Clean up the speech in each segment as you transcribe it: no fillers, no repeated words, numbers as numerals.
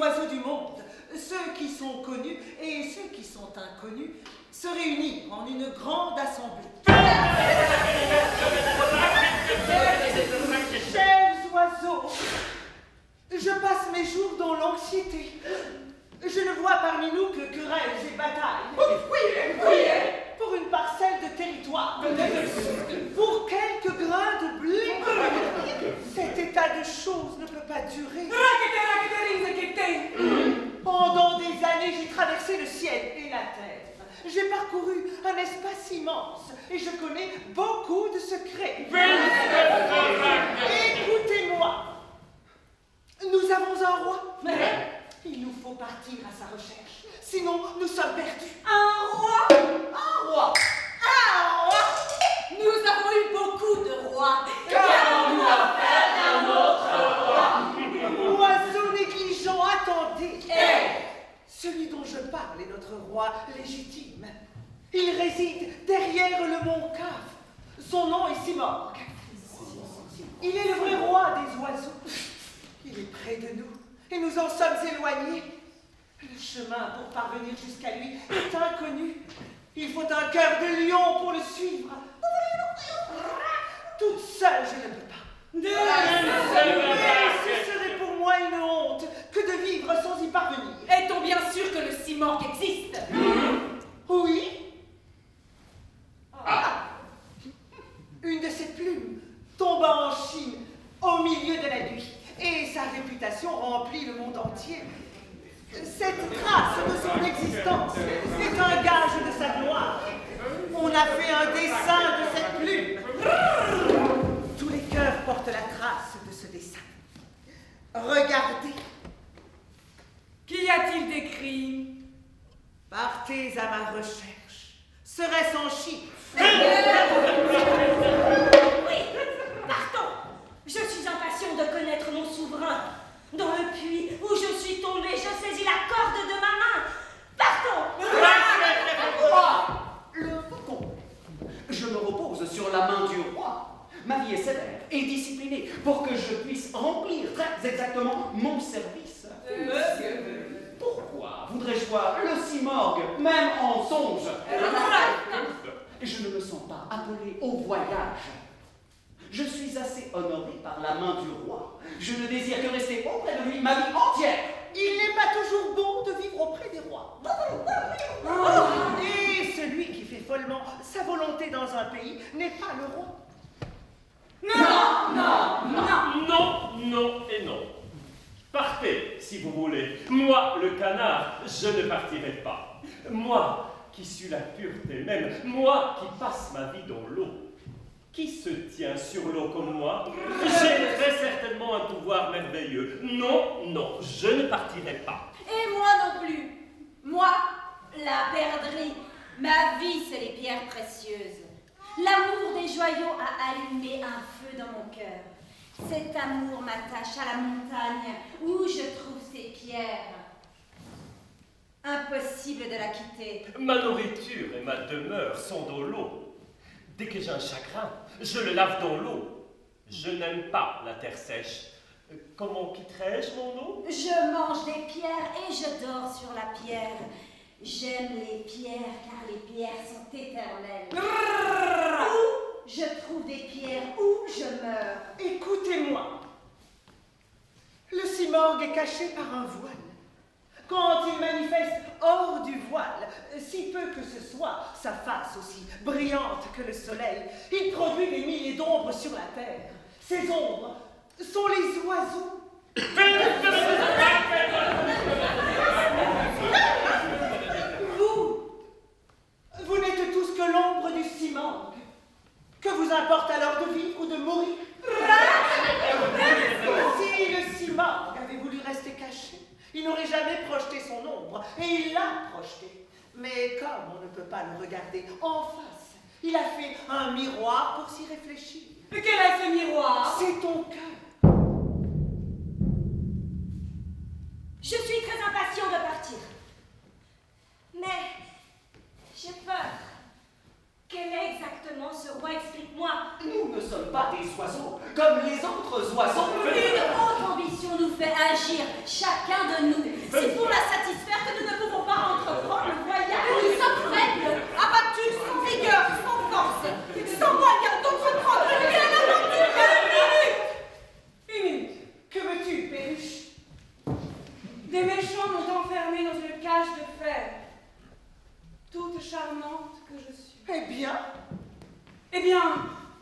oiseaux du monde, ceux qui sont connus et ceux qui sont inconnus, se réunir en une grande assemblée. Chers oiseaux, je passe mes jours dans l'anxiété. Je ne vois parmi nous que querelles et batailles. Pour une parcelle de territoire. Pour quelques grains de blé. Cet état de choses ne peut pas durer. Pendant des années, j'ai traversé le ciel et la terre. J'ai parcouru un espace immense et je connais beaucoup de secrets. Écoutez-moi. Nous avons un roi. Il nous faut partir à sa recherche. Sinon, nous sommes perdus. Un roi? Un roi. Un roi? Nous avons eu beaucoup de rois. Qu'avons-nous à faire d'un autre roi? Oiseaux négligents, attendez. Celui dont je parle est notre roi légitime. Il réside derrière le mont Cave. Son nom est Simorgue. Il est le vrai roi des oiseaux. Il est près de nous et nous en sommes éloignés. Le chemin pour parvenir jusqu'à lui est inconnu. Il faut un cœur de lion pour le suivre. Toute seule, je ne peux pas. Mais ce serait pour moi une honte que de vivre sans y parvenir. Est-on bien sûr que le Simorgue existe? Oui. Une de ses plumes tomba en Chine au milieu de la nuit et sa réputation remplit le monde entier. Cette trace de son existence est un gage de sa gloire. On a fait un dessin de cette plume. Tous les cœurs portent la trace de ce dessin. Regardez. Qu'y a-t-il d'écrit? Partez à ma recherche. Serait-ce en chiffres? Oui, partons. Je suis impatient de connaître mon souverain. Dans le puits où je suis tombée, je saisis la corde de ma main. Partons. Le faucon. Je me repose sur la main du roi. Ma vie est sévère et disciplinée pour que je puisse remplir très exactement mon service. Pourquoi voudrais-je voir le Simorgue, même en songe? Je ne me sens pas appelé au voyage. Je suis assez honoré par la main du roi. Je ne désire que rester auprès de lui ma vie entière. Il n'est pas toujours bon de vivre auprès des rois. Et celui qui fait follement sa volonté dans un pays n'est pas le roi. Non et non. Partez, si vous voulez. Moi, le canard, je ne partirai pas. Moi, qui suis la pureté même, moi qui passe ma vie dans l'eau. Qui se tient sur l'eau comme moi? J'ai très certainement un pouvoir merveilleux. Non, je ne partirai pas. Et moi non plus. Moi, la perdrix. Ma vie, c'est les pierres précieuses. L'amour des joyaux a allumé un feu dans mon cœur. Cet amour m'attache à la montagne où je trouve ces pierres. Impossible de la quitter. Ma nourriture et ma demeure sont dans l'eau. Dès que j'ai un chagrin, je le lave dans l'eau. Je n'aime pas la terre sèche. Comment quitterai-je mon eau? Je mange des pierres et je dors sur la pierre. J'aime les pierres car les pierres sont éternelles. Où je trouve des pierres, où je meurs. Écoutez-moi. Le Simorgue est caché par un voile. Quand il manifeste hors du voile, si peu que ce soit, sa face aussi brillante que le soleil, il produit des milliers d'ombres sur la terre. Ces ombres sont les oiseaux. Vous n'êtes tous que l'ombre du Simorgue. Que vous importe alors de vivre ou de mourir? Si le Simorgue avait voulu rester caché, il n'aurait jamais projeté son ombre, et il l'a projeté. Mais comme on ne peut pas le regarder en face, il a fait un miroir pour s'y réfléchir. Mais quel est ce miroir? C'est ton cœur. Je suis très impatient de partir. Mais j'ai peur. Quel est exactement ce roi? Explique-moi. Nous ne sommes pas des oiseaux comme les autres oiseaux. Une autre ambition nous fait agir, chacun de nous. charmante que je suis. Eh bien,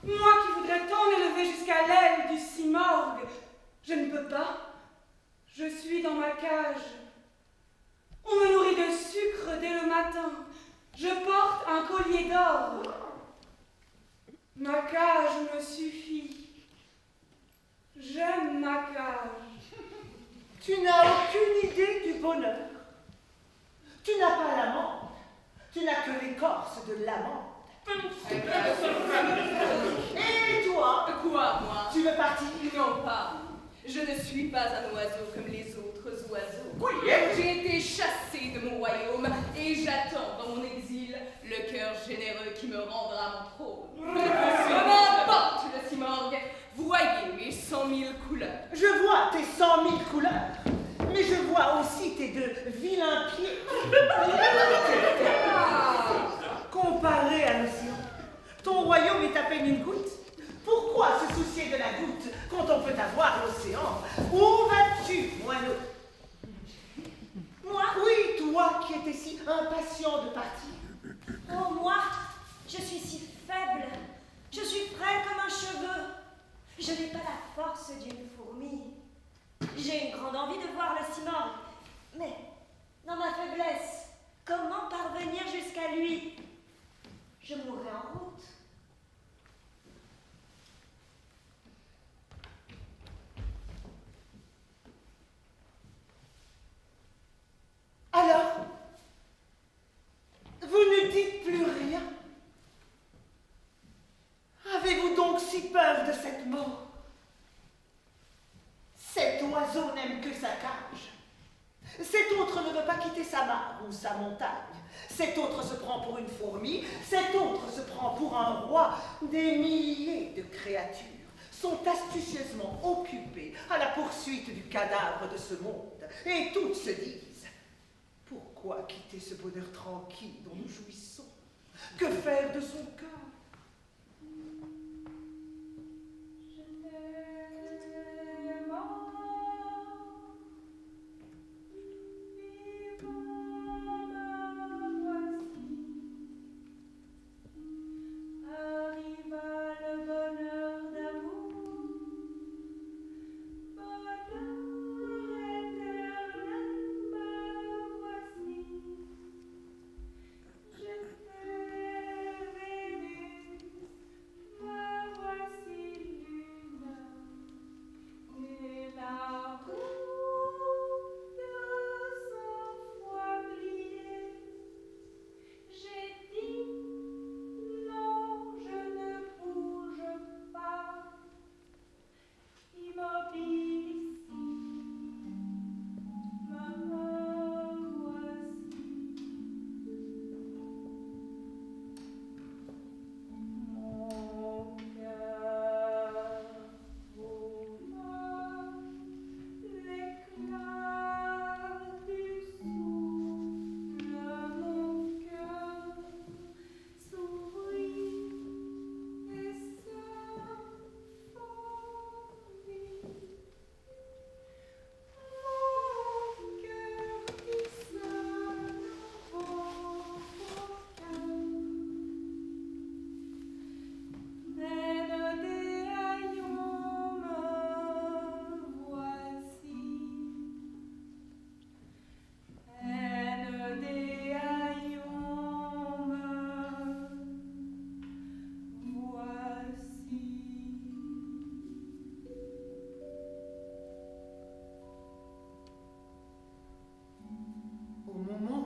moi qui voudrais tant m'élever jusqu'à l'aile du cimorgue, je ne peux pas. Je suis dans ma cage. On me nourrit de sucre dès le matin. Je porte un collier d'or. Ma cage me suffit. J'aime ma cage. tu n'as aucune idée du bonheur. Tu n'as pas l'amande. Tu n'as que l'écorce de l'amande. Et toi, Quoi, moi? tu veux partir? Non pas. Je ne suis pas un oiseau comme les autres oiseaux. Oui. J'ai été chassée de mon royaume et j'attends dans mon exil le cœur généreux qui me rendra mon trône. M'emporte le cimorgue. Voyez mes 100 000 couleurs. Je vois tes 100 000 couleurs, mais je vois aussi tes deux vilains pieds. Comparé à l'océan, ton royaume est à peine une goutte. Pourquoi se soucier de la goutte quand on peut avoir l'océan? Où vas-tu, moineau? Moi? Oui, toi qui étais si impatient de partir. Oh, moi, je suis si faible. Je suis frêle comme un cheveu. Je n'ai pas la force d'une fourmi. J'ai une grande envie de voir le cimorgue. Mais, dans ma faiblesse, comment parvenir jusqu'à lui? Je mourrai en route. Alors, vous ne dites plus rien? Avez-vous donc si peur de cette mort? Cet oiseau n'aime que sa cage. Cet autre ne veut pas quitter sa mare ou sa montagne. Cet autre se prend pour une fourmi. Cet autre se prend pour un roi. Des milliers de créatures sont astucieusement occupées à la poursuite du cadavre de ce monde. Et toutes se disent: pourquoi quitter ce bonheur tranquille dont nous jouissons? Que faire de son cœur?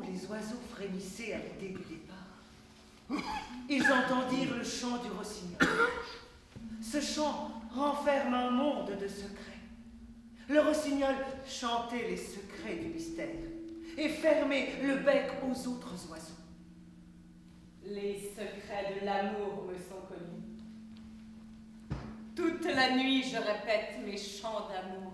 Les oiseaux frémissaient à l'idée du départ. Ils entendirent le chant du rossignol. Ce chant renferme un monde de secrets. Le rossignol chantait les secrets du mystère et fermait le bec aux autres oiseaux. Les secrets de l'amour me sont connus. Toute la nuit, je répète mes chants d'amour.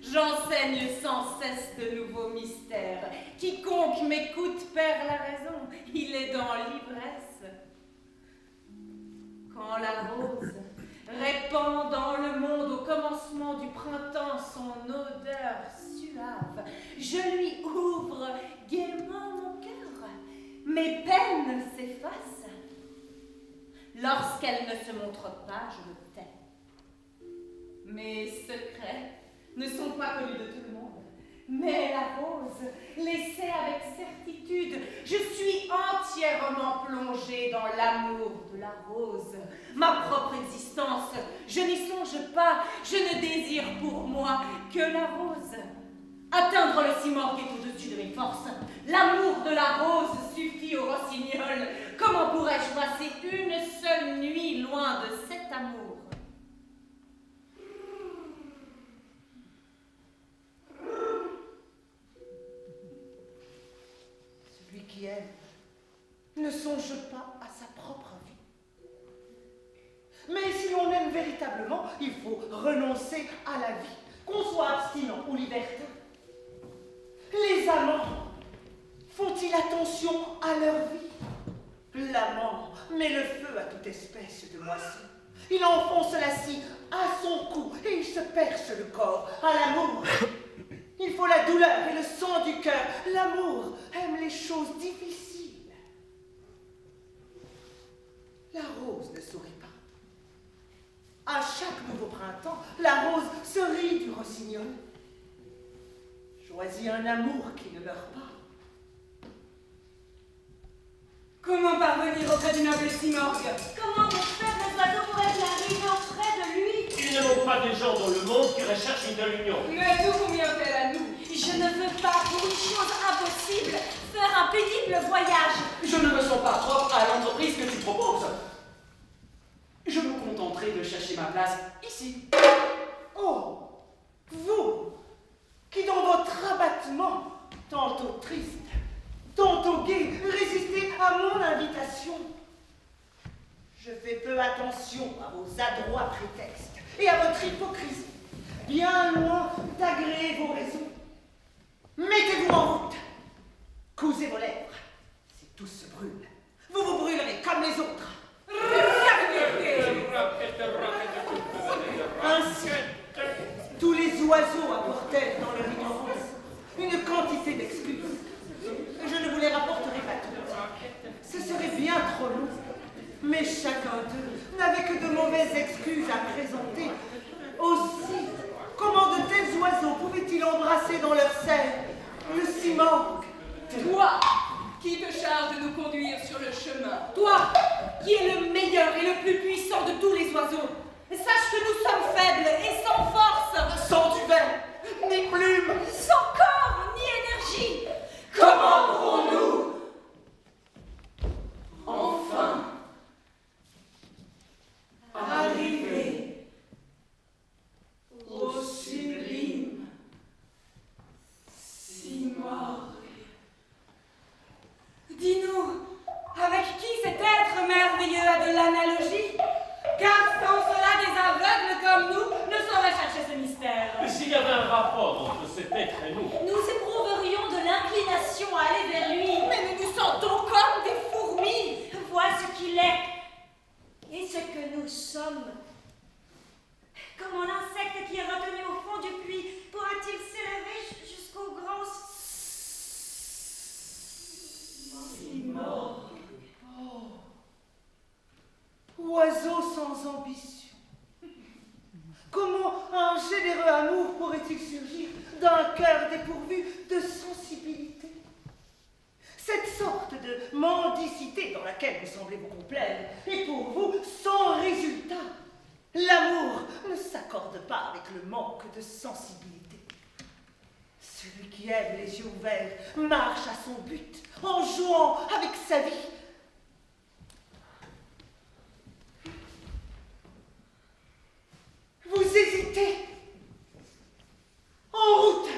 J'enseigne sans cesse de nouveaux mystères. Quiconque m'écoute perd la raison. Il est dans l'ivresse. Quand la rose répand dans le monde au commencement du printemps son odeur suave, je lui ouvre gaiement mon cœur. Mes peines Lorsqu'elle ne se montre pas, je me tais. Mes secrets ne sont pas connus de tout le monde. Mais la rose les sait avec certitude. Je suis entièrement plongée dans l'amour de la rose. Ma propre existence, je n'y songe pas. Je ne désire pour moi que la rose. Atteindre le Simorgue est au-dessus de mes forces. L'amour de la rose suffit au rossignol. Comment pourrais-je passer une seule nuit loin de cet amour? Celui qui aime ne songe pas à sa propre vie. Mais si l'on aime véritablement, il faut renoncer à la vie, qu'on soit abstinent ou libertin. Les amants font-ils attention à leur vie? L'amant met le feu à toute espèce de moisson. Il enfonce la scie à son cou et il se perce le corps à l'amour. Il faut la douleur et le sang du cœur. L'amour aime les choses difficiles. La rose ne sourit pas. À chaque nouveau printemps, la rose se rit du rossignol. Choisis un amour qui ne meurt pas. Comment parvenir auprès du noble Simorgue? Comment mon faible oiseau pourrait-il arriver auprès de lui? Il ne manque pas des gens dans le monde qui recherchent une telle union. Mais nous, combien fait à nous? Je ne veux pas, pour une chose impossible, faire un pénible voyage. Je ne me sens pas propre à l'entreprise que tu proposes. Je me contenterai de chercher ma place ici. Oh, vous, qui dans votre abattement, tantôt triste, tantôt gai, résistez à mon invitation. Je fais peu attention à vos adroits prétextes et à votre hypocrisie, bien loin d'agréer vos raisons. Mettez-vous en route, cousez vos lèvres, si tous se brûlent, vous vous brûlerez comme les autres. Ainsi, tous les oiseaux apportèrent dans leur ignorance une quantité d'excuses. Je ne vous les rapporterai pas toutes. Ce serait bien trop long. Mais chacun d'eux n'avait que de mauvaises excuses à présenter. Aussi, comment de tels oiseaux pouvaient-ils embrasser dans leur serre le Simorgue? Toi, qui te charge de nous conduire sur le chemin. Toi, qui es le meilleur et le plus puissant de tous les oiseaux. Sache que nous sommes faibles et sans force. Sans duvet, ni plume, Sans corps ni énergie. Comment pourrons-nous enfin Arriver au sublime Simorgue. Dis-nous, avec qui cet être merveilleux a de l'analogie? Car sans cela, des aveugles comme nous ne sauraient chercher ce mystère. S'il y avait un rapport entre cet être et nous, Nous éprouverions de l'inclination à aller vers lui. Mais nous nous sentons comme des fourmis. Vois ce qu'il est et ce que nous sommes. Comment l'insecte qui est retenu au fond du puits pourra-t-il s'élever jusqu'au grand Simorgue. oiseau sans ambition. Comment un généreux amour pourrait-il surgir d'un cœur dépourvu de sensibilité? Cette sorte de mendicité dans laquelle vous semblez vous complaire est pour vous sans résultat. L'amour ne s'accorde pas avec le manque de sensibilité. Celui qui aime les yeux ouverts marche à son but en jouant avec sa vie. Vous hésitez. En route.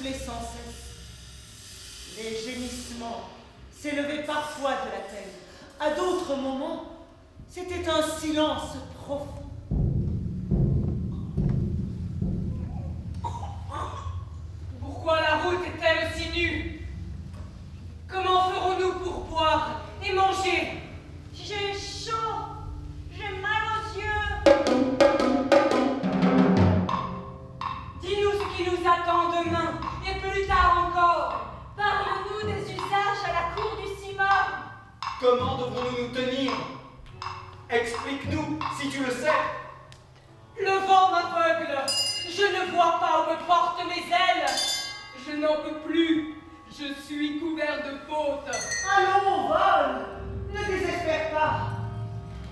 soufflait sans cesse. Les gémissements s'élevaient parfois de la terre. À d'autres moments, c'était un silence profond. Pourquoi la route est-elle aussi nue? Comment ferons-nous pour boire et manger? J'ai chaud, j'ai mal aux yeux. Dis-nous ce qui nous attend demain et plus tard encore. Parle-nous des usages à la cour du Simorgue. Comment devrons-nous nous tenir? Explique-nous, si tu le sais. Le vent m'aveugle. Je ne vois pas où me portent mes ailes. Je n'en peux plus. Je suis couvert de fautes. Allons, vole! Ne désespère pas!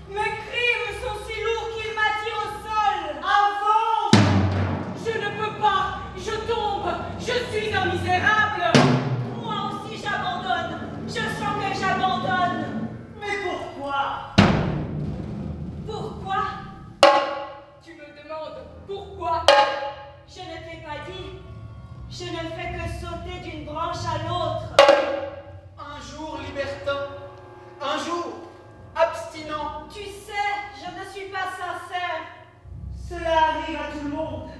Mes crimes sont si lourds qu'ils m'attirent au sol. Avance! Je ne peux pas. Je tombe. Je suis un misérable. Moi aussi j'abandonne. Je sens que j'abandonne. Mais pourquoi? Pourquoi? Tu me demandes pourquoi? Je ne t'ai pas dit. Je ne fais que sauter d'une branche à l'autre. Un jour libertin, un jour abstinent. Tu sais, je ne suis pas sincère. Cela arrive à tout le monde.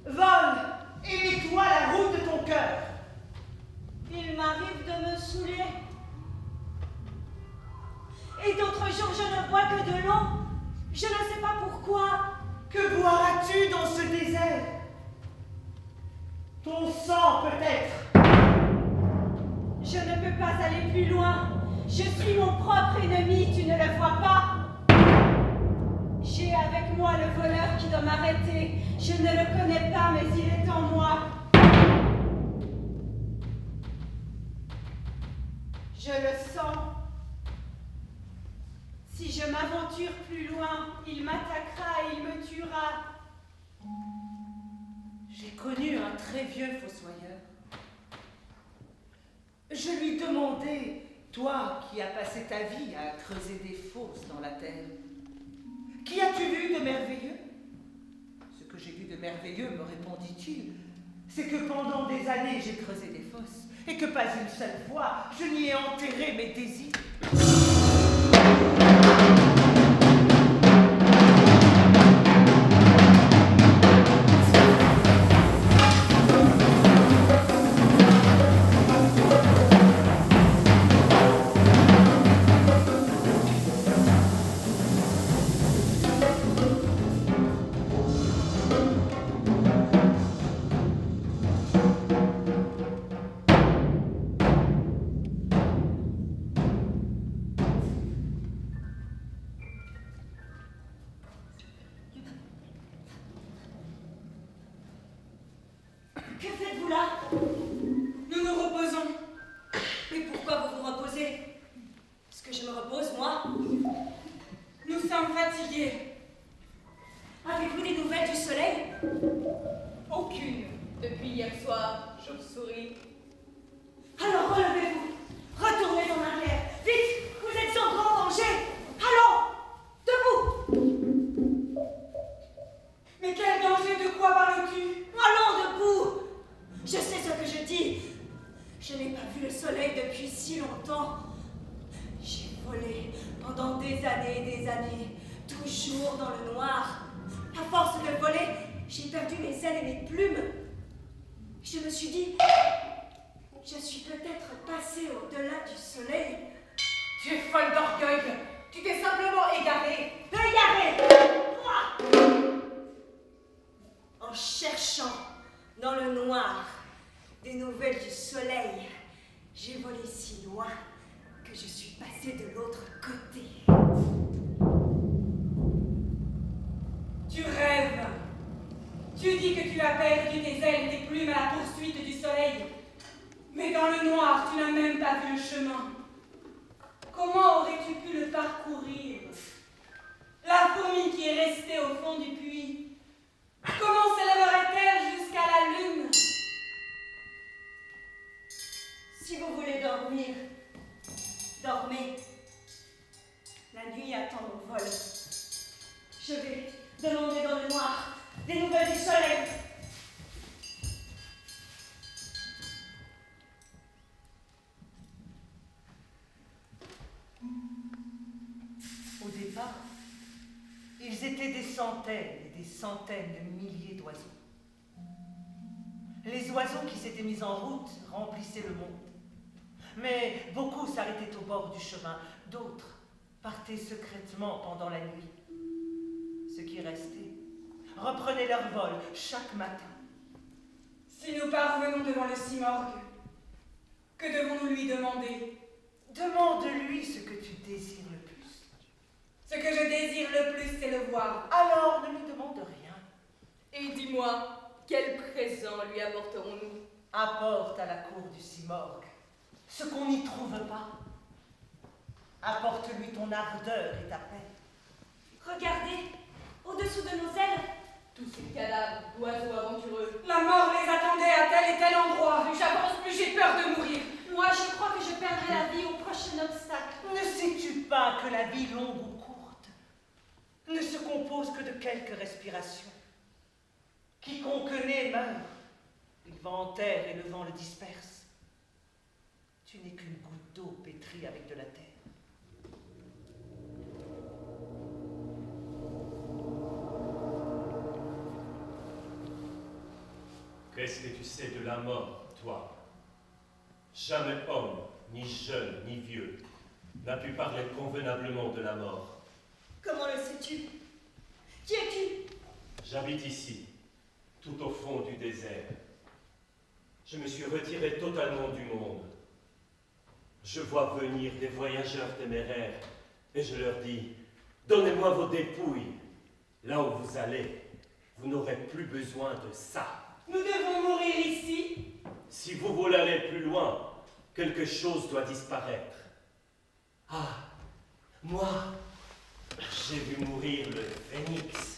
Vole et mets-toi la route de ton cœur. Il m'arrive de me saouler. Et d'autres jours, je ne bois que de l'eau. Je ne sais pas pourquoi. Que boiras-tu dans ce désert? Ton sang peut-être. Je ne peux pas aller plus loin. Je suis mon propre ennemi, tu ne le vois pas? J'ai avec moi le voleur qui doit m'arrêter. Je ne le connais pas, mais il est en moi. Je le sens. Si je m'aventure plus loin, il m'attaquera et il me tuera. J'ai connu un très vieux fossoyeur. Je lui demandais, toi qui as passé ta vie à creuser des fosses dans la terre, qu'y as-tu vu de merveilleux? Ce que j'ai vu de merveilleux, me répondit-il, c'est que pendant des années j'ai creusé des fosses et que pas une seule fois je n'y ai enterré mes désirs. Que faites-vous là? Nous nous reposons. Et pourquoi vous vous reposez? Est-ce que je me repose, moi? Nous sommes fatigués. Avez-vous des nouvelles du soleil? Aucune. Depuis hier soir, chauve-souris. Alors relevez-vous. Retournez en arrière. Vite, vous êtes en grand danger. Allons, debout. Mais quel danger? De quoi parles-tu? Allons, debout. Je sais ce que je dis. Je n'ai pas vu le soleil depuis si longtemps. J'ai volé pendant des années, toujours dans le noir. À force de voler, j'ai perdu mes ailes et mes plumes. Je me suis dit, je suis peut-être passée au-delà du soleil. Tu es folle d'orgueil. Tu t'es simplement égarée. Égarée, moi, en cherchant dans le noir des nouvelles du soleil, j'ai volé si loin que je suis passée de l'autre côté. Tu rêves. Tu dis que tu as perdu tes ailes et tes plumes à la poursuite du soleil. Mais dans le noir, tu n'as même pas vu le chemin. Comment aurais-tu pu le parcourir? La fourmi qui est restée au fond du puits, comment s'élèverait-elle jusqu'à la lune? Si vous voulez dormir, dormez. La nuit attend mon vol. Je vais demander dans le noir des nouvelles du soleil. Ils étaient des centaines et des centaines de milliers d'oiseaux. Les oiseaux qui s'étaient mis en route remplissaient le monde. Mais beaucoup s'arrêtaient au bord du chemin, d'autres partaient secrètement pendant la nuit. Ceux qui restaient reprenaient leur vol chaque matin. Si nous parvenons devant le Simorgue, que devons-nous lui demander? Demande-lui ce que tu désires le plus. Ce que je désire le plus, c'est le voir. Alors ne lui demande rien. Et dis-moi, quel présent lui apporterons-nous? Apporte à la cour du Simorgue ce qu'on n'y trouve pas. Apporte-lui ton ardeur et ta paix. Regardez, au-dessous de nos ailes, Tous ces cadavres d'oiseaux aventureux. La mort les attendait à tel et tel endroit. Plus j'avance, plus j'ai peur de mourir. moi je crois que je perdrai la vie au prochain obstacle. Ne sais-tu pas que la vie longue ou courte ne se compose que de quelques respirations? Quiconque naît meurt. Il va en terre et le vent le disperse. Tu n'es qu'une goutte d'eau pétrie avec de la terre. Qu'est-ce que tu sais de la mort, toi? Jamais homme, ni jeune, ni vieux, n'a pu parler convenablement de la mort. Comment le sais-tu? Qui es-tu? J'habite ici, tout au fond du désert. Je me suis retiré totalement du monde. Je vois venir des voyageurs téméraires et je leur dis, donnez-moi vos dépouilles. Là où vous allez, vous n'aurez plus besoin de ça. Nous devons mourir ici. Si vous voulez aller plus loin, quelque chose doit disparaître. Ah, moi, j'ai vu mourir le phénix.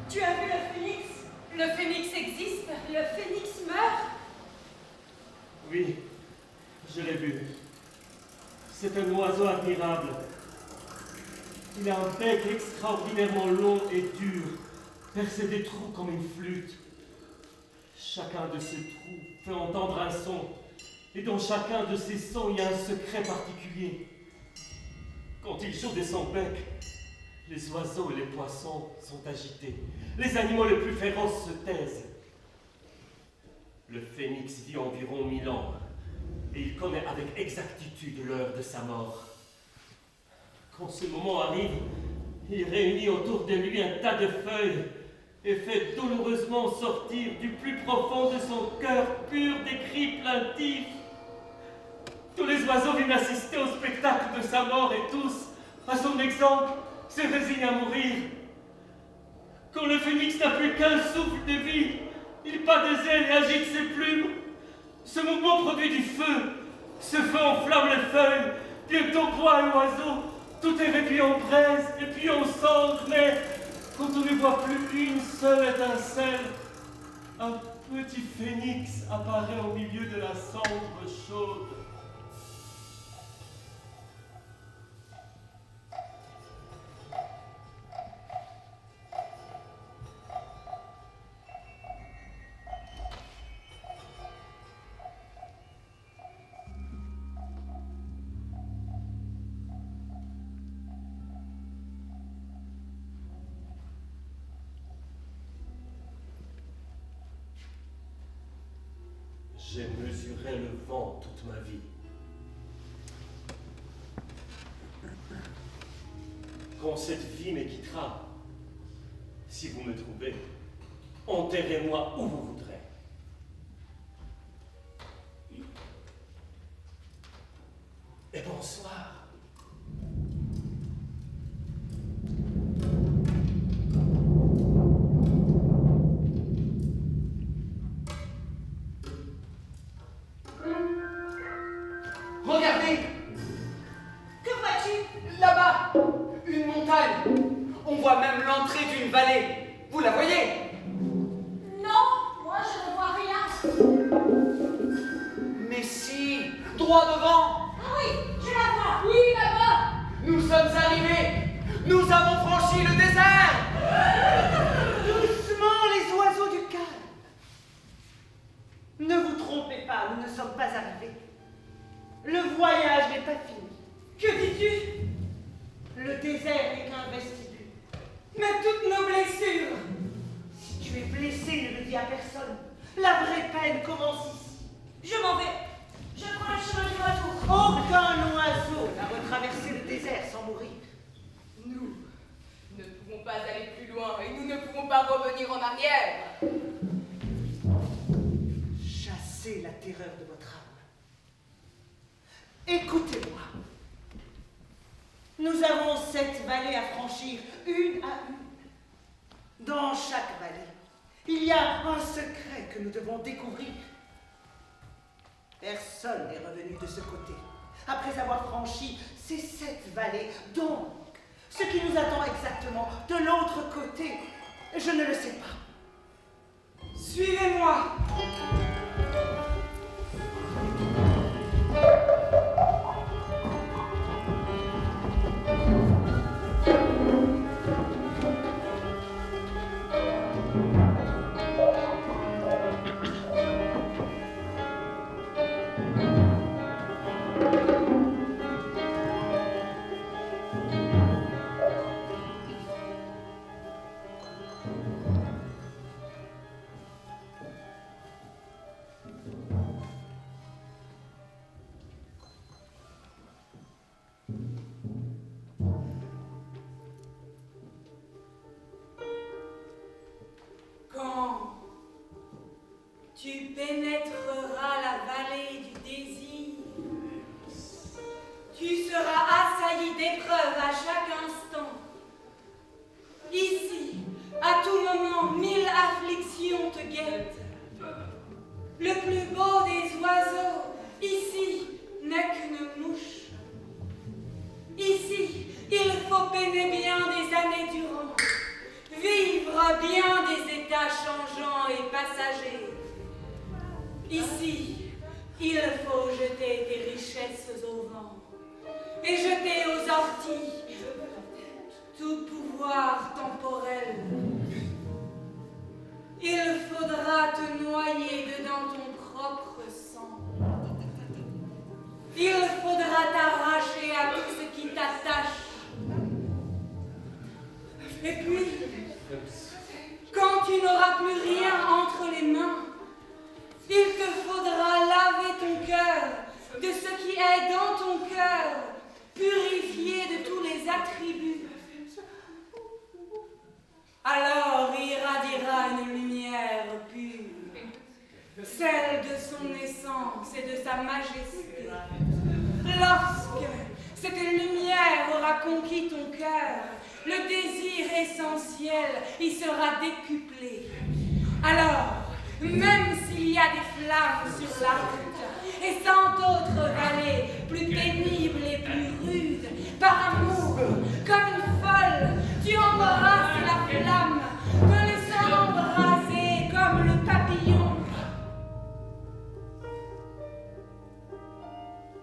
Tu as vu le phénix? Le phénix existe. Le phénix meurt? Oui, je l'ai vu. C'est un oiseau admirable. Il a un bec extraordinairement long et dur, percé des trous comme une flûte. Chacun de ces trous fait entendre un son, et dans chacun de ces sons, il y a un secret particulier. Quand il joue de son bec, les oiseaux et les poissons sont agités. Les animaux les plus féroces se taisent. Le phénix vit environ 1000 ans et il connaît avec exactitude l'heure de sa mort. Quand ce moment arrive, il réunit autour de lui un tas de feuilles et fait douloureusement sortir du plus profond de son cœur pur des cris plaintifs. Tous les oiseaux viennent assister au spectacle de sa mort et tous, à son exemple, se résignent à mourir. Quand le phénix n'a plus qu'un souffle de vie, il bat des ailes et agite ses plumes. Ce mouvement produit du feu. Ce feu enflamme les feuilles. Bientôt bois et oiseaux, tout est réduit en braise et puis en cendre, mais quand on ne voit plus une seule étincelle, un petit phénix apparaît au milieu de la cendre chaude. J'ai mesuré le vent toute ma vie. Quand cette vie me quittera, si vous me trouvez, enterrez-moi où vous voudrez. Et bonsoir. Regardez, Que vois-tu? là-bas, une montagne. On voit même l'entrée d'une vallée. Vous la voyez? Non, moi je ne vois rien. Mais si, droit devant. Ah oui, je la vois. Oui, là-bas. Nous sommes arrivés. Nous avons franchi le désert. Doucement, les oiseaux du calme. Ne vous trompez pas, nous ne sommes pas arrivés. Le voyage n'est pas fini. Que dis-tu? Le désert n'est qu'un vestibule. Mais toutes nos blessures. Si tu es blessé, ne le dis à personne. La vraie peine commence ici. Je m'en vais. Je prends le chemin du retour. Aucun oiseau n'a retraversé le désert sans mourir. Nous ne pouvons pas aller plus loin et nous ne pouvons pas revenir en arrière. Chassez la terreur de votre âme. Écoutez-moi. Nous avons 7 vallées à franchir, une à une. Dans chaque vallée, il y a un secret que nous devons découvrir. Personne n'est revenu de ce côté, après avoir franchi ces 7 vallées. Donc, ce qui nous attend exactement de l'autre côté, je ne le sais pas. Suivez-moi. Quand tu pénétreras la vallée du désir, tu seras assailli d'épreuves à chaque instant. Ici, à tout moment, 1000 afflictions te guettent. Le plus beau des oiseaux, ici, n'est qu'une mouche. Ici, il faut peiner bien des années durant, vivre bien des états changeants et passagers. Ici, il faut jeter tes richesses au vent et jeter aux orties tout pouvoir temporel. Il faudra te noyer dedans ton propre sang. Il faudra t'arracher à tout ce qui t'attache. Et puis, quand tu n'auras plus rien entre les mains, il te faudra laver ton cœur de ce qui est dans ton cœur, purifié de tous les attributs. Alors irradiera une lumière pure, celle de son essence et de sa majesté. Lorsque cette lumière aura conquis ton cœur, le désir essentiel y sera décuplé. Alors, même s'il y a des flammes sur la route, et 100 autres vallées plus pénibles et plus rudes, par amour, comme une folle, tu embrasses la flamme, te laissant embraser comme le papillon.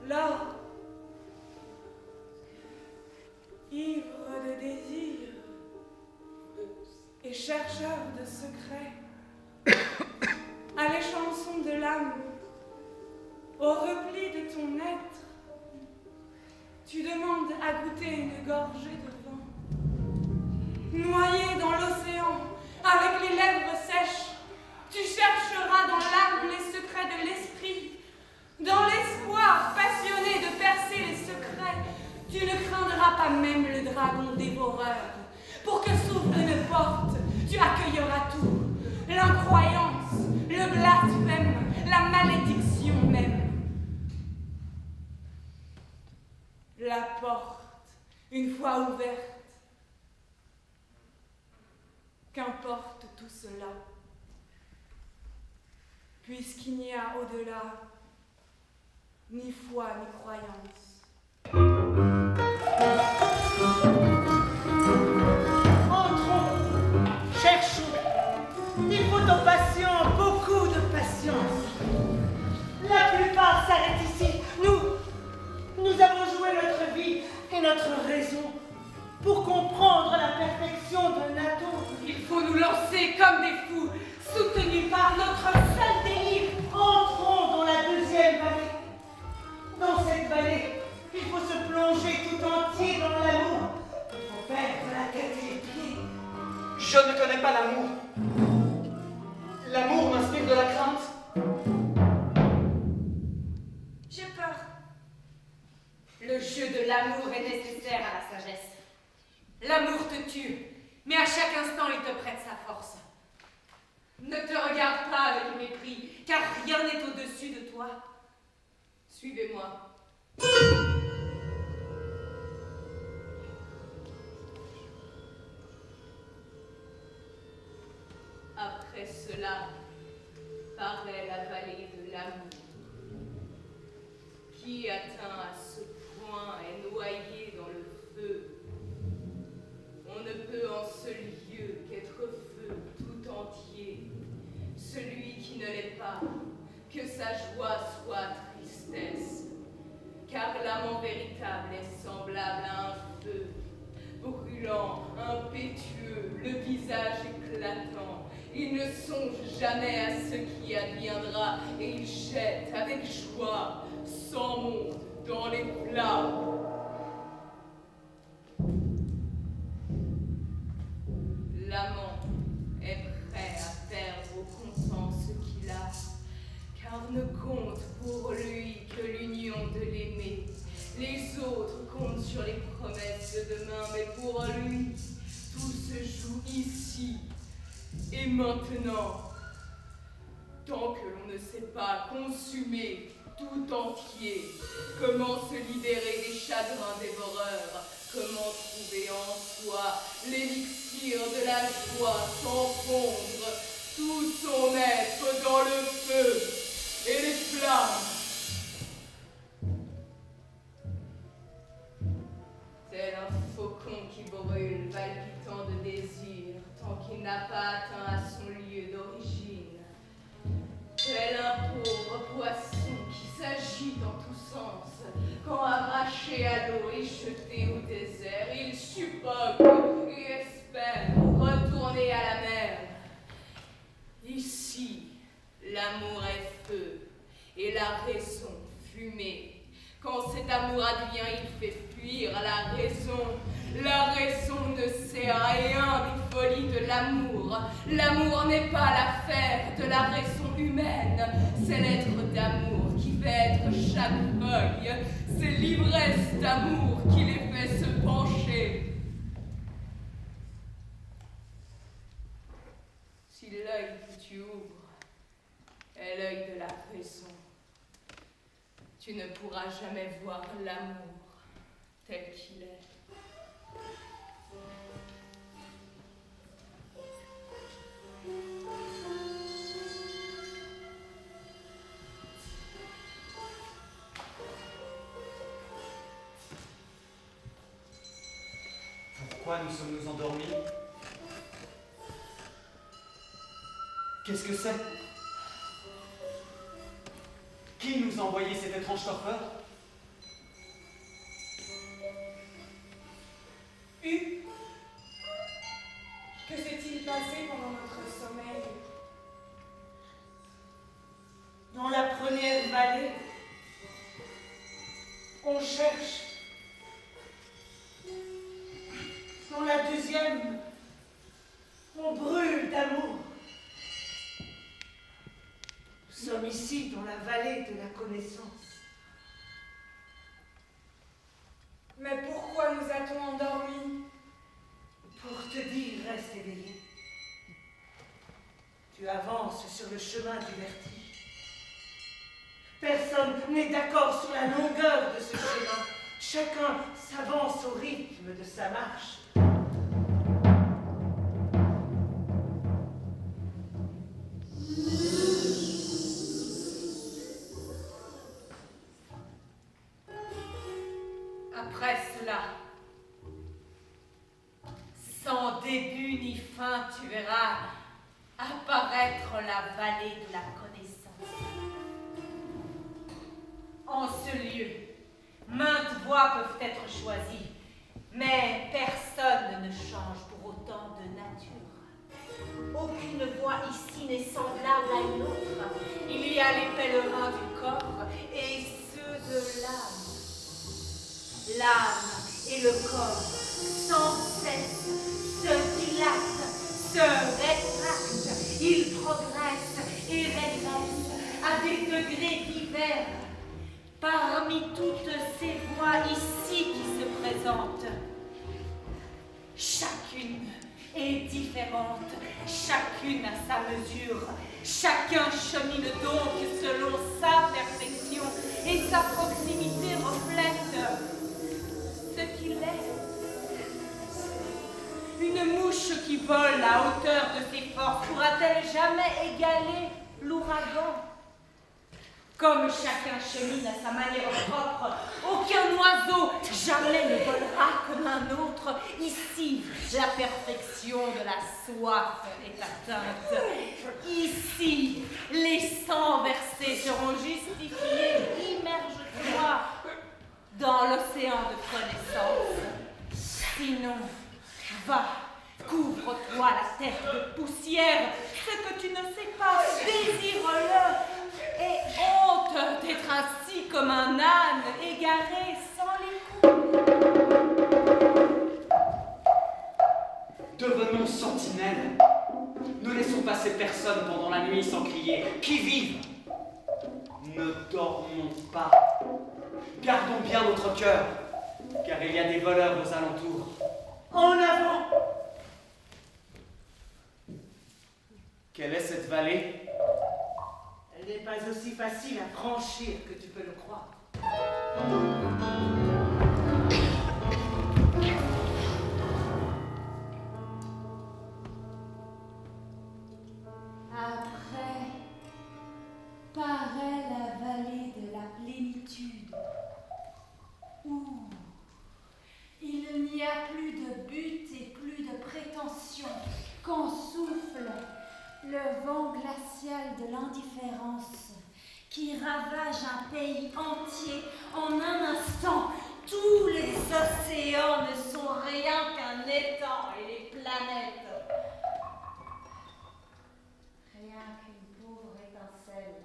Là, ivre de désir et chercheur de secrets, à l'échanson de l'âme, au repli de ton être, tu demandes à goûter une gorgée de vin. Noyé dans l'océan, avec les lèvres sèches, tu chercheras dans l'âme les secrets de l'esprit. Dans l'espoir passionné de percer les secrets, tu ne craindras pas même le dragon dévoreur. Pour que s'ouvre une porte, tu accueilleras tout. L'incroyance, le blasphème, la malédiction même. La porte, une fois ouverte, qu'importe tout cela, puisqu'il n'y a au-delà ni foi ni croyance. Entrons, cherchons. Il faut aux patients beaucoup de patience. La plupart s'arrêtent ici. Nous avons joué notre vie et notre raison pour comprendre la perfection d'un atome. Il faut nous lancer comme des fous, soutenus par notre seul délire. Entrons dans la deuxième vallée. Dans cette vallée, il faut se plonger tout entier dans l'amour. Il faut perdre la tête et les pieds. Je ne connais pas l'amour. L'amour m'inspire de la crainte. J'ai peur. Le jeu de l'amour est nécessaire à la sagesse. L'amour te tue, mais à chaque instant il te prête sa force. Ne te regarde pas avec mépris, car rien n'est au-dessus de toi. Suivez-moi. Après cela, paraît la vallée de l'amour, qui atteint à ce point est noyé dans le feu. On ne peut en ce lieu qu'être feu tout entier. Celui qui ne l'est pas, que sa joie soit tristesse. Car l'amant véritable est semblable à un feu, brûlant, impétueux, le visage éclatant. Il ne songe jamais à ce qui adviendra, et il jette avec joie son monde dans les flammes. L'amant est prêt à perdre au comptant ce qu'il a, car ne compte pour lui que l'union de l'aimé. Les autres comptent sur les promesses de demain, mais pour lui, tout se joue ici et maintenant. Tant que l'on ne sait pas consumer tout entier, comment se libérer des chagrins dévoreurs, comment trouver en soi l'élixir de la joie sans fondre tout son être dans le feu et les flammes. Tel un faucon qui brûle, palpitant de désir, tant qu'il n'a pas atteint à son lieu d'origine. Tel un pauvre poisson qui s'agite en tous sens, quand arraché à l'eau et jeté au désert, il suffoque et espère retourner à la mer. Ici, l'amour est feu et la raison fumée. Quand cet amour advient, il fait fuir la raison. La raison ne sait rien des folies de l'amour. L'amour n'est pas l'affaire de la raison humaine. C'est l'être d'amour qui fait être chaque feuille. C'est l'ivresse d'amour qui les fait se pencher. Si l'œil que tu ouvres est l'œil de la raison, tu ne pourras jamais voir l'amour tel qu'il est. Pourquoi nous sommes-nous endormis? Qu'est-ce que c'est? Qui nous a envoyé cet étrange torpeur? Que s'est-il passé pendant notre sommeil? Dans la première vallée, on cherche. Dans la deuxième, on brûle d'amour. Nous sommes ici dans la vallée de la connaissance. Mais pourquoi nous a-t-on endormis? Pour te dire, reste éveillé. Tu avances sur le chemin du vertige. Personne n'est d'accord sur la longueur de ce chemin. Chacun s'avance au rythme de sa marche. Après cela, sans début ni fin, tu verras apparaître la vallée de la connaissance. En ce lieu, maintes voies peuvent être choisies, mais personne ne change pour autant de nature. Aucune voie ici n'est semblable à une autre. Il y a les pèlerins du corps et ceux de l'âme. L'âme et le corps, sans cesse, se dilatent, se rétractent. Ils progressent et régressent à des degrés divers. Parmi toutes ces voies ici qui se présentent, chacune est différente, chacune à sa mesure. Chacun chemine donc selon sa perfection et sa proximité reflète ce qu'il est. Une mouche qui vole à hauteur de ses forces pourra-t-elle jamais égaler l'ouragan? Comme chacun chemine à sa manière propre, aucun oiseau jamais ne volera comme un autre. Ici, la perfection de la soif est atteinte. Ici, les sangs versés seront justifiés. Immerge-toi dans l'océan de connaissance. Sinon, va, couvre-toi la tête de poussière. Ce que tu ne sais pas, désire-le. Et honte d'être ainsi comme un âne égaré sans les coups. Devenons sentinelles. Ne laissons passer personne pendant la nuit sans crier. Qui vive? Ne dormons pas. Gardons bien notre cœur, car il y a des voleurs aux alentours. En avant! Quelle est cette vallée? Elle n'est pas aussi facile à franchir que tu peux le croire. Après, paraît la vallée de la plénitude, où il n'y a plus de but et plus de prétention, qu'on souffle le vent glacial de l'indifférence qui ravage un pays entier en un instant. Tous les océans ne sont rien qu'un étang et les planètes rien qu'une pauvre étincelle.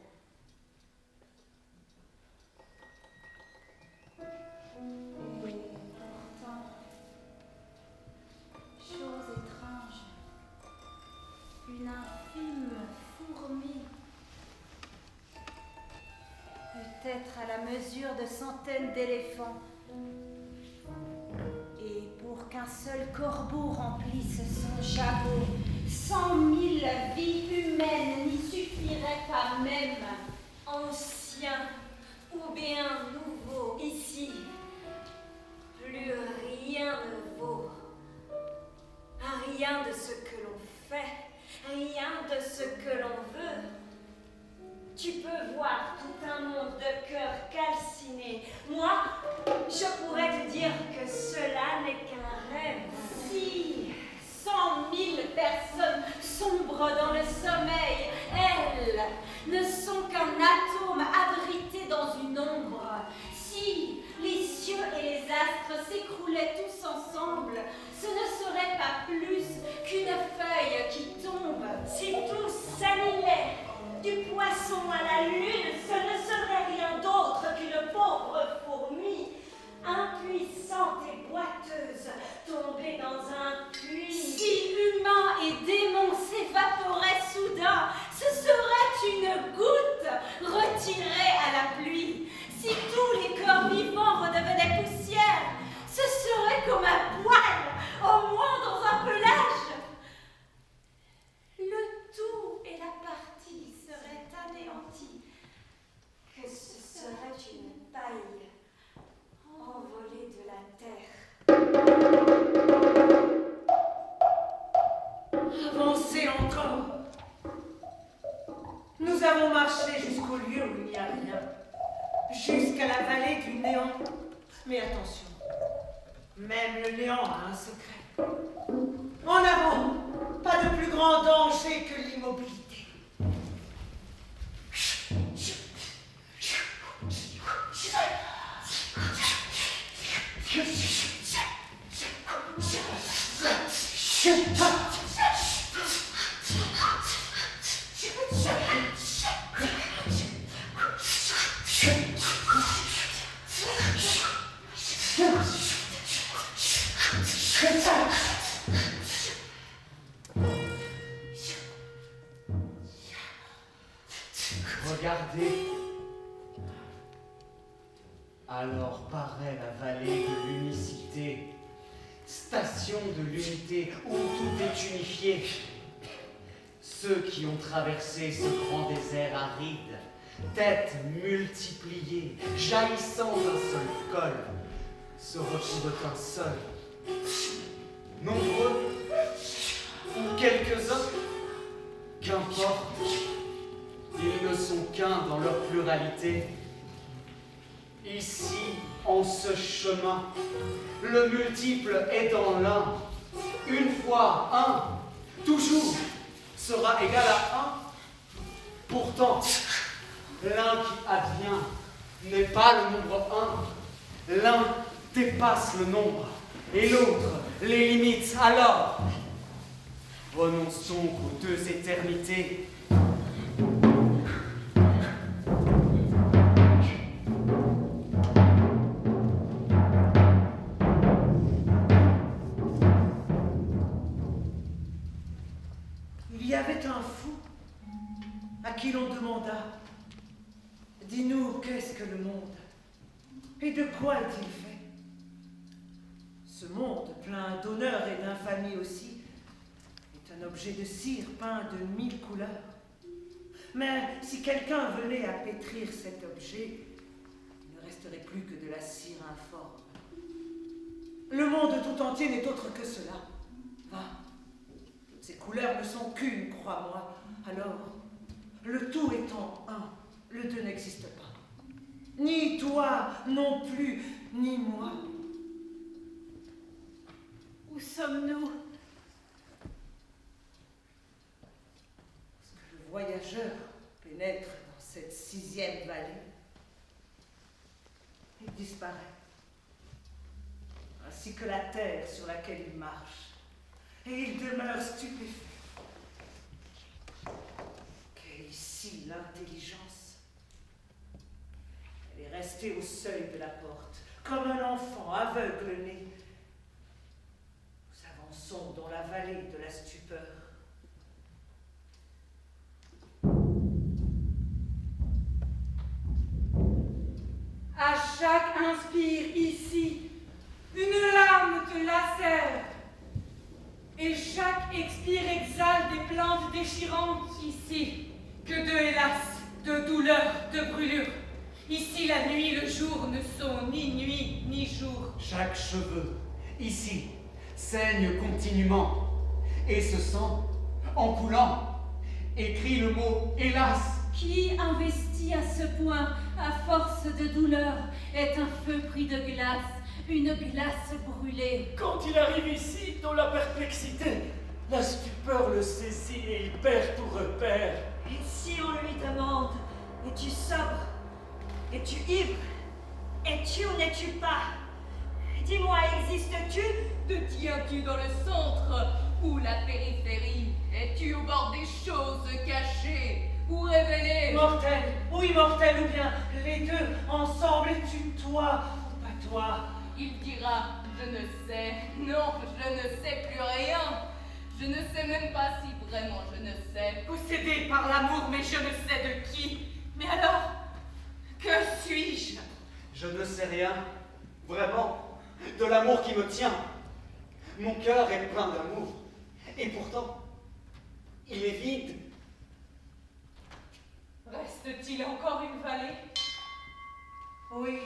Et pourtant, chose étrange, une infime fourmi, peut-être à la mesure de centaines d'éléphants, et pour qu'un seul corbeau remplisse son jabot, 100 000 vies humaines n'y suffiraient pas même. Anciens ou bien nouveaux, ici, plus rien ne vaut. Rien de ce que l'on fait, rien de ce que l'on veut. Tu peux voir tout un monde de cœurs calcinés. Moi, je pourrais te dire que cela n'est qu'un rêve. Si 100 000 personnes sombrent dans le sommeil, elles ne sont qu'un atome abrité dans une ombre. Si les cieux et les astres s'écroulaient tous ensemble, ce ne serait pas plus qu'une feuille qui tombe. Si tout s'annihilait, du poisson à la lune, ce ne serait rien d'autre qu'une pauvre fourmi, impuissante et boiteuse, tombée dans un puits. Si humains et démons s'évaporaient soudain, ce serait une goutte retirée à la pluie. Si tous les corps vivants redevenaient poussière, ce serait comme un poil, au moins dans un pelage. Le tout et la partie seraient anéantis, que ce serait une paille envolée de la terre. Avancez encore. Nous avons marché jusqu'au lieu où il n'y a rien, jusqu'à la vallée du néant. Mais attention, même le néant a un secret. En avant, pas de plus grand danger que l'immobilité. Regardez. Alors paraît la vallée de l'unicité, station de l'unité où tout est unifié. Ceux qui ont traversé ce grand désert aride, têtes multipliées, jaillissant d'un seul col, se retrouvent un seul. Nombreux ou quelques-uns, qu'importe, ils ne sont qu'un dans leur pluralité. Ici, en ce chemin, le multiple est dans l'un. Une fois un, toujours, sera égal à un. Pourtant, l'un qui advient n'est pas le nombre un. L'un dépasse le nombre et l'autre les limites. Alors, renonce donc aux deux éternités. Il y avait un fou à qui l'on demanda « Dis-nous, qu'est-ce que le monde? Et de quoi est-il fait ?» Ce monde, plein d'honneur et d'infamie aussi, est un objet de cire peint de 1000 couleurs. Mais si quelqu'un venait à pétrir cet objet, il ne resterait plus que de la cire informe. Le monde tout entier n'est autre que cela. Va. Ces couleurs ne sont qu'une, crois-moi. Alors, le tout étant un, le deux n'existe pas. Ni toi non plus, ni moi. Où sommes-nous? Lorsque le voyageur pénètre dans cette 6e vallée, il disparaît, ainsi que la terre sur laquelle il marche, et il demeure stupéfait. Qu'est ici l'intelligence? Elle est restée au seuil de la porte, comme un enfant aveugle-né. Nous avançons dans la vallée de la stupeur. À chaque inspire ici, une lame te lacère. Et chaque expire exhale des plaintes déchirantes. Ici, que de hélas, de douleur, de brûlure. Ici, la nuit, le jour ne sont ni nuit ni jour. Chaque cheveu, ici, saigne continuellement, et ce sang, en coulant, écrit le mot « hélas ». Qui, investi à ce point, à force de douleur, est un feu pris de glace, une glace brûlée. Quand il arrive ici, dans la perplexité, la stupeur le saisit et il perd tout repère. Et si on lui demande, es-tu sobre? Es-tu ivre? Es-tu ou n'es-tu pas? Dis-moi, existes-tu? Te tiens-tu dans le centre ou la périphérie? Es-tu au bord des choses cachées ou révélées? Mortel ou immortel, ou bien les deux ensemble, es-tu toi ou pas toi? Il dira, je ne sais, non, je ne sais plus rien. Je ne sais même pas si vraiment je ne sais. Possédé par l'amour, mais je ne sais de qui. Mais alors, que suis-je? Je ne sais rien, vraiment, de l'amour qui me tient. Mon cœur est plein d'amour, et pourtant, il est vide. Reste-t-il encore une vallée? Oui.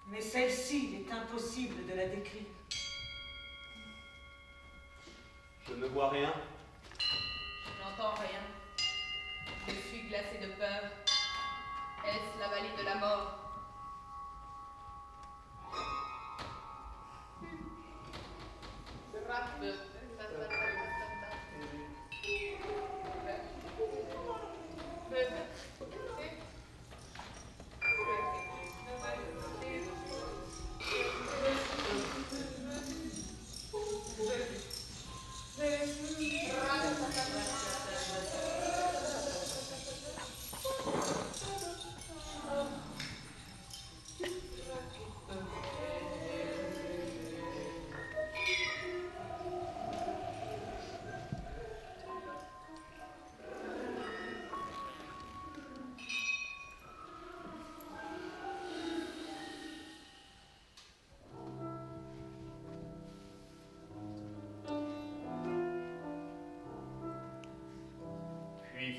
Mais celle-ci, il est impossible de la décrire. Je ne vois rien. Je n'entends rien. Je suis glacée de peur. Est-ce la vallée de la mort?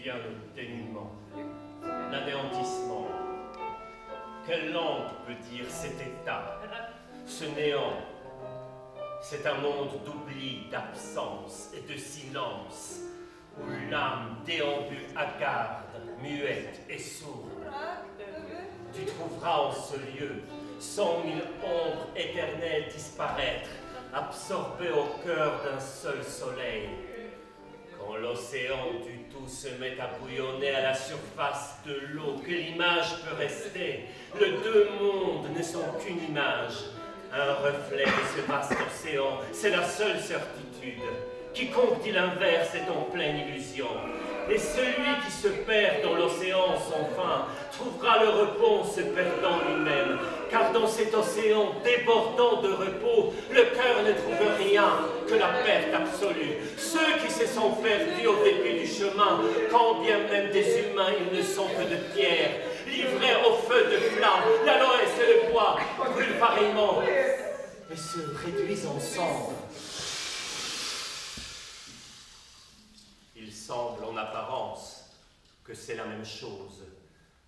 vient le dénuement, l'anéantissement. Quelle langue peut dire cet état, ce néant? C'est un monde d'oubli, d'absence et de silence, où l'âme déambule hagarde, muette et sourde. Tu trouveras en ce lieu 100 000 ombres éternelles disparaître, absorbées au cœur d'un seul soleil. Quand l'océan du tout se met à bouillonner à la surface de l'eau, que l'image peut rester. Les deux mondes ne sont qu'une image, un reflet de ce vaste océan, c'est la seule certitude. Quiconque dit l'inverse est en pleine illusion. Et celui qui se perd dans l'océan sans fin trouvera le repos en se perdant lui-même. Car dans cet océan débordant de repos, le cœur ne trouve rien que la perte absolue. Ceux qui se sont perdus au début du chemin, quand bien même des humains, ils ne sont que de pierre, livrés au feu de flamme, l'aloès et le bois brûlent pareillement et se réduisent en cendres. Il semble en apparence que c'est la même chose.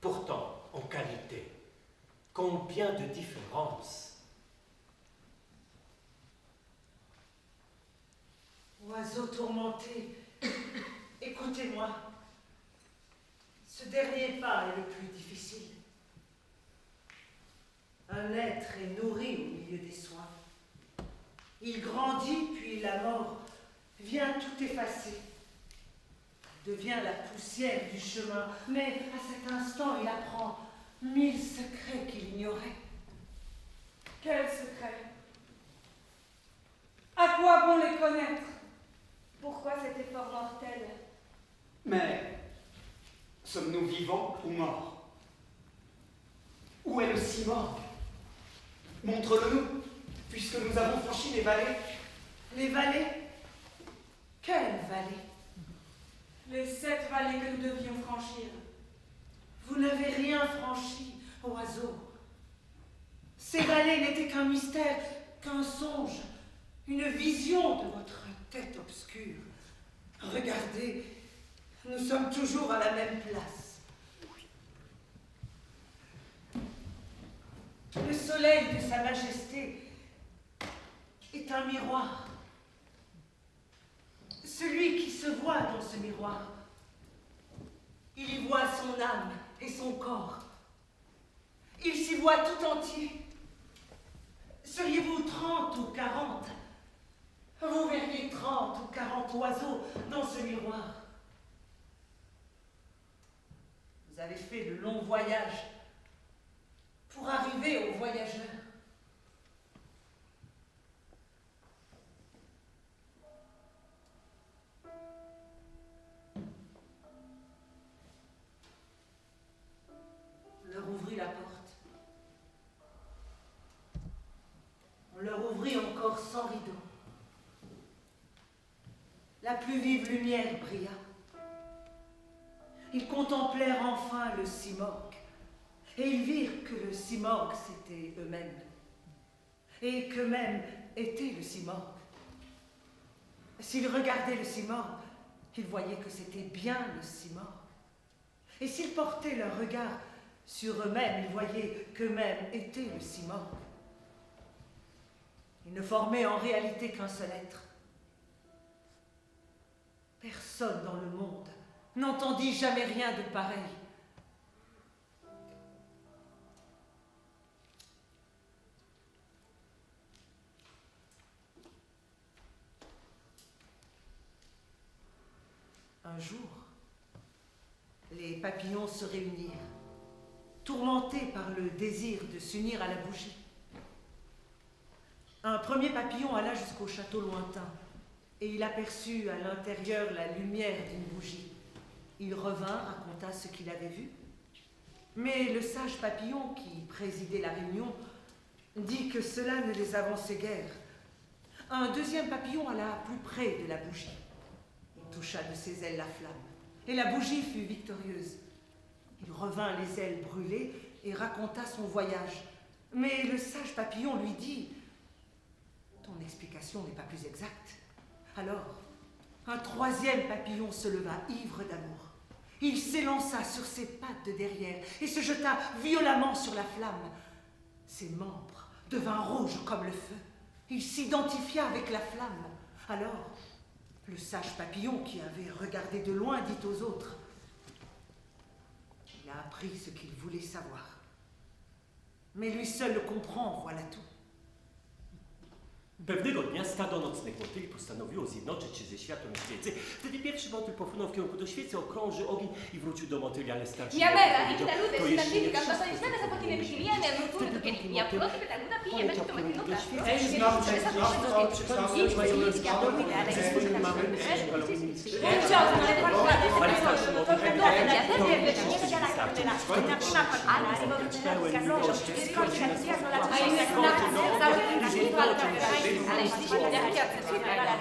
Pourtant, en qualité, combien de différences? Oiseaux tourmentés, écoutez-moi. Ce dernier pas est le plus difficile. Un être est nourri au milieu des soins. Il grandit, puis la mort vient tout effacer. Devient la poussière du chemin, mais à cet instant, il apprend 1000 secrets qu'il ignorait. Quels secrets? À quoi bon les connaître? Pourquoi cet effort mortel? Mais sommes-nous vivants ou morts? Où est le Simorgue? Montre-le-nous, puisque nous avons franchi les vallées. Les vallées? Quelles vallées? Les 7 vallées que nous devions franchir. Vous n'avez rien franchi, oiseau. Ces vallées n'étaient qu'un mystère, qu'un songe, une vision de votre tête obscure. Regardez, nous sommes toujours à la même place. Le soleil de Sa Majesté est un miroir. Celui qui se voit dans ce miroir, il y voit son âme et son corps. Il s'y voit tout entier. Seriez-vous 30 ou 40? Vous verriez 30 ou 40 oiseaux dans ce miroir. Vous avez fait de longs voyages pour arriver aux voyageurs. On leur ouvrit la porte. On leur ouvrit encore sans rideau. La plus vive lumière brilla. Ils contemplèrent enfin le Simorgue, et ils virent que le Simorgue, c'était eux-mêmes, et qu'eux-mêmes étaient le Simorgue. S'ils regardaient le Simorgue, ils voyaient que c'était bien le Simorgue. Et s'ils portaient leur regard sur eux-mêmes, ils voyaient qu'eux-mêmes étaient le Simorgue. Ils ne formaient en réalité qu'un seul être. Personne dans le monde n'entendit jamais rien de pareil. Un jour, les papillons se réunirent, tourmentés par le désir de s'unir à la bougie. Un premier papillon alla jusqu'au château lointain, et il aperçut à l'intérieur la lumière d'une bougie. Il revint, raconta ce qu'il avait vu. Mais le sage papillon qui présidait la réunion dit que cela ne les avançait guère. Un deuxième papillon alla plus près de la bougie. Il toucha de ses ailes la flamme, et la bougie fut victorieuse. Il revint les ailes brûlées et raconta son voyage. Mais le sage papillon lui dit « Ton explication n'est pas plus exacte. » Alors, un troisième papillon se leva, ivre d'amour. Il s'élança sur ses pattes de derrière et se jeta violemment sur la flamme. Ses membres devinrent rouges comme le feu. Il s'identifia avec la flamme. Alors, le sage papillon qui avait regardé de loin dit aux autres: il a appris ce qu'il voulait savoir. Mais lui seul le comprend, voilà tout. Pewnego dnia stado nocnych motyli postanowiło zjednoczyć się ze światłem świecy. Wtedy pierwszy motyl pofrunął w kierunku do świecy, okrążył ogień i wrócił do motyli, ale starszy Mia Vera, powiedział, Nikita Lude, to si jeszcze nie identifica wszystko. abbastanza za pochine viciniane, non tutto che mia prodotto per taguda pije, bez to matino da. Buongiorno, le portate Ale starszy motyl powiedział, to Ella jeszcze la nie starczy. una pszacha, alla Pełen miłości, skończy na A inne znaki, cały ten walka, ale jeśli się nie piazza,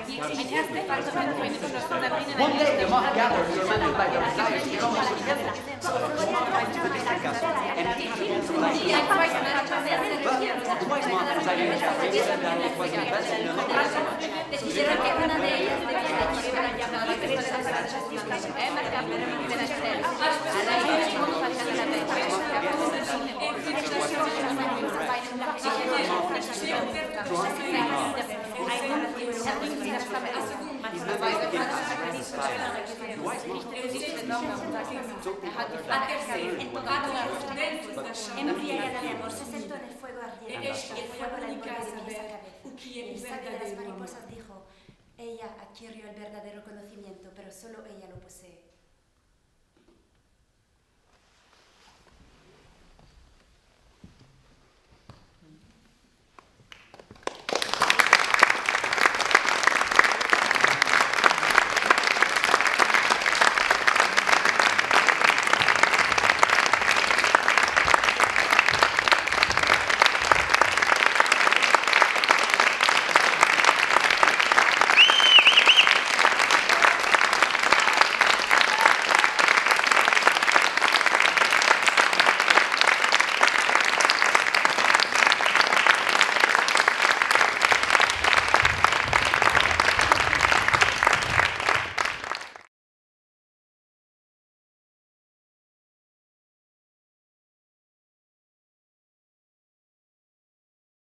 jeśli nie jest departament, to jest to zabrane na One day the moth gathered, surrounded by their desires to come together. So the moth tried to protect us and eat it to life. jak właśnie na razie But the wise moth decided to raise it that it was the best in the world. decidieron que una de ellas debía llevar a cabo la presentación de la Emma Cameron de la Estrella. A la hija de falta de la embriaga de amor, se sentó en el fuego ardiente, el fuego la y el sabio de las mariposas dijo: ella adquirió el verdadero conocimiento, pero solo ella lo posee.